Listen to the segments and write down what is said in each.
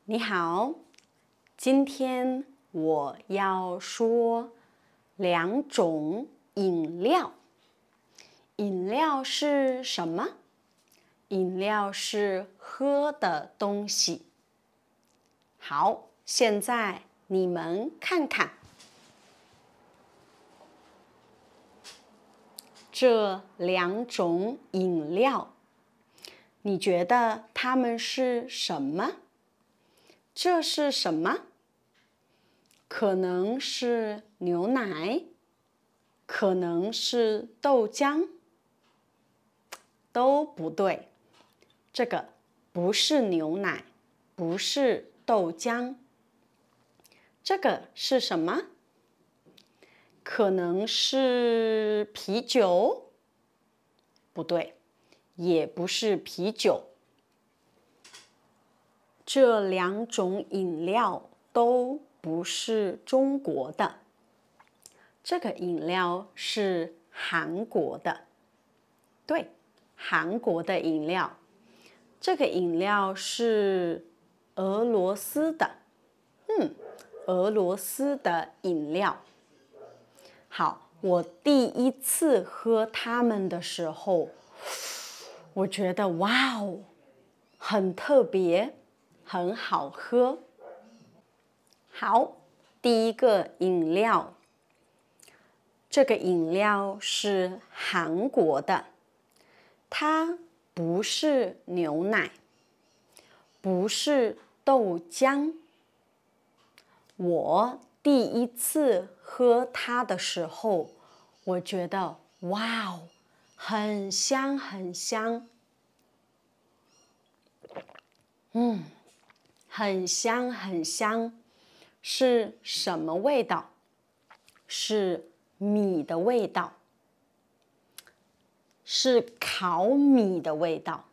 你好，今天我要说两种饮料。饮料是什么？饮料是喝的东西。好，现在你们看看，这两种饮料，你觉得它们是什么？这是什么？可能是牛奶，可能是豆浆，都不对。这个不是牛奶，不是豆浆。这个是什么？可能是啤酒，不对，也不是啤酒。这两种饮料都不是中国的。这个饮料是韩国的，对，韩国的饮料。这个饮料是俄罗斯的，俄罗斯的饮料。好，我第一次喝它们的时候，我觉得哇哦，很特别，很好喝。好，第一个饮料，这个饮料是韩国的，它不是牛奶，不是豆浆。我第一次喝它的时候，我觉得哇哦，很香很香。很香很香，是什么味道？是米的味道，是烤米的味道，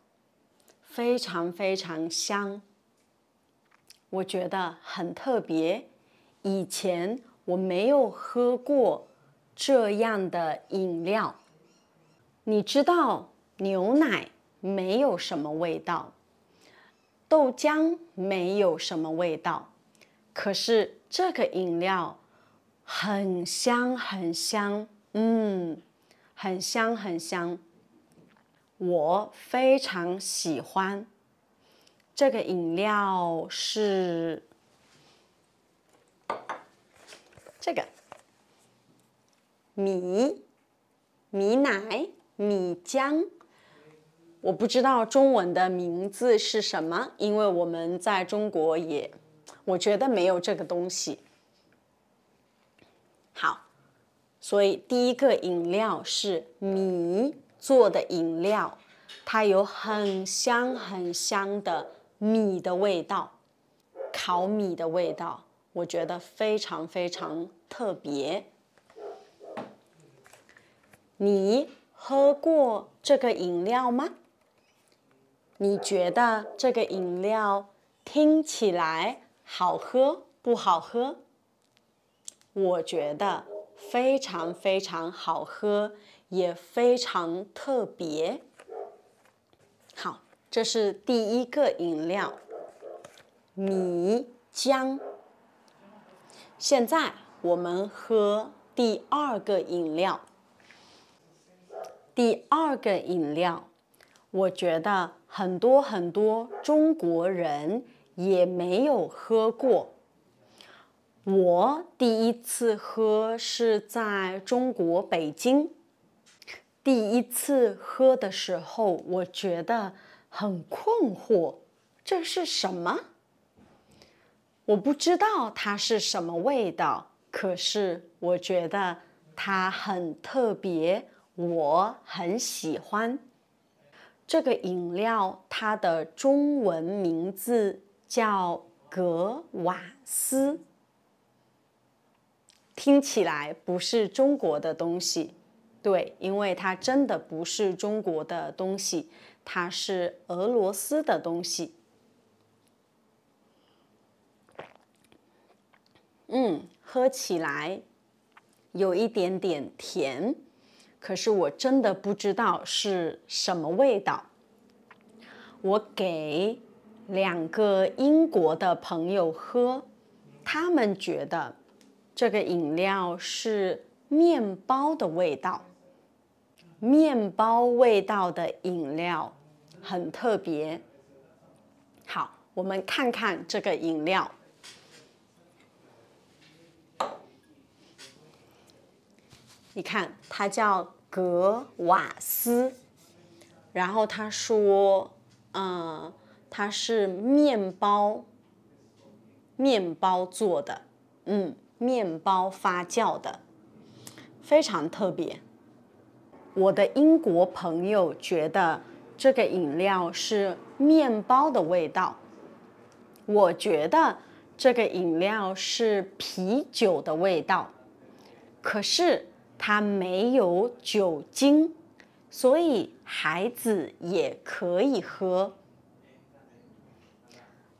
非常非常香。我觉得很特别，以前我没有喝过这样的饮料。你知道牛奶没有什么味道，豆浆没有什么味道，可是这个饮料很香很香，很香很香。我非常喜欢。这个饮料是这个米奶、米浆。我不知道中文的名字是什么，因为我们在中国我觉得没有这个东西。好，所以第一个饮料是米做的饮料，它有很香很香的米的味道，烤米的味道，我觉得非常非常特别。你喝过这个饮料吗？你觉得这个饮料听起来好喝不好喝？我觉得非常非常好喝，也非常特别。好，这是第一个饮料，米浆。现在我们喝第二个饮料。第二个饮料，我觉得很多很多中国人也没有喝过。我第一次喝是在中国北京。第一次喝的时候，我觉得很困惑，这是什么？我不知道它是什么味道，可是我觉得它很特别，我很喜欢。这个饮料它的中文名字叫格瓦斯，听起来不是中国的东西。对，因为它真的不是中国的东西，它是俄罗斯的东西。喝起来有一点点甜，可是我真的不知道是什么味道。我给2个英国的朋友喝，他们觉得这个饮料是面包的味道。面包味道的饮料很特别。好，我们看看这个饮料。你看，它叫格瓦斯，然后他说，它是面包做的，面包发酵的，非常特别。我的英国朋友觉得这个饮料是面包的味道，我觉得这个饮料是啤酒的味道，可是它没有酒精，所以孩子也可以喝。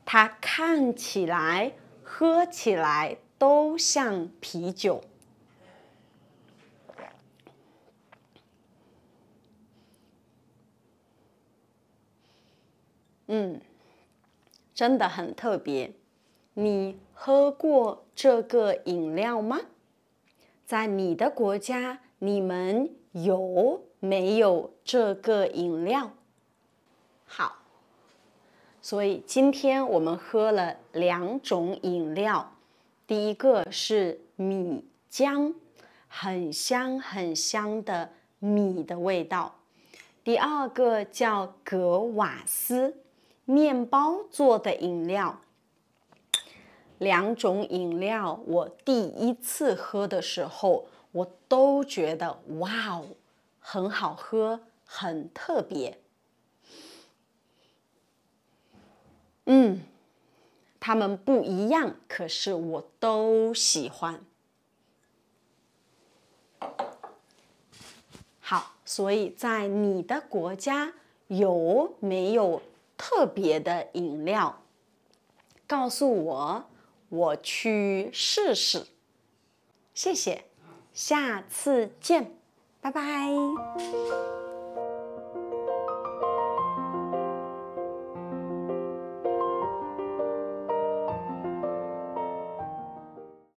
它看起来、喝起来都像啤酒。真的很特别。你喝过这个饮料吗？在你的国家，你们有没有这个饮料？好，所以今天我们喝了2种饮料。第一个是米浆，很香很香的米的味道。第二个叫格瓦斯，面包做的饮料。2种饮料，我第一次喝的时候，我都觉得哇哦，很好喝，很特别。它们不一样，可是我都喜欢。好，所以在你的国家有没有特别的饮料？告诉我，我去试试。谢谢，下次见，拜拜。